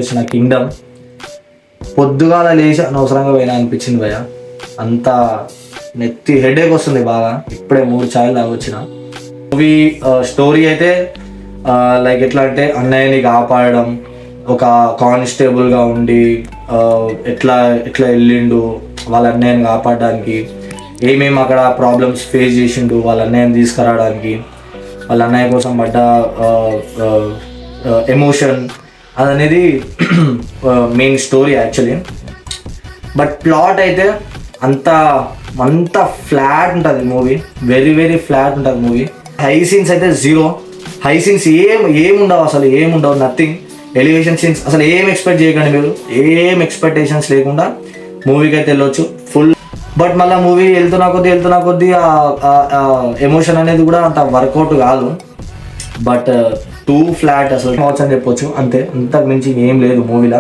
వచ్చిన కింగ్డమ్ పొద్దుగాల లేచి అనవసరంగా పోయినా అనిపించింది భయ. అంత నెత్తి హెడేక్ వస్తుంది బాగా. ఇప్పుడే 3 ఛాయలు తాగొచ్చిన. మూవీ స్టోరీ అయితే లైక్ ఎట్లా అంటే అన్నయ్యని కాపాడడం, ఒక కానిస్టేబుల్గా ఉండి ఎట్లా ఎట్లా వెళ్ళిండు వాళ్ళ అన్నయ్యని కాపాడడానికి, ఏమేమి అక్కడ ప్రాబ్లమ్స్ ఫేస్ చేసిండు వాళ్ళ అన్నయ్యని తీసుకురావడానికి, వాళ్ళ అన్నయ్య కోసం పడ్డ ఎమోషన్ అదనేది main story actually. But plot అయితే అంత ఫ్లాట్ ఉంటుంది మూవీ, వెరీ వెరీ ఫ్లాట్ ఉంటుంది మూవీ. హై సీన్స్ అయితే జీరో. హై సీన్స్ ఏముండవు, అసలు ఏముండవు, నథింగ్. ఎలివేషన్ సీన్స్ అసలు ఏం ఎక్స్పెక్ట్ చేయకండి మీరు, ఏం ఎక్స్పెక్టేషన్స్ లేకుండా మూవీకి అయితే వెళ్ళొచ్చు ఫుల్. బట్ మళ్ళీ మూవీ వెళ్తున్నా కొద్దీ ఎమోషన్ అనేది కూడా అంత వర్కౌట్ కాదు. బట్ టూ ఫ్లాట్ అసలు అని చెప్పొచ్చు అంతే, అంతకు మించి ఏం లేదు మూవీలో.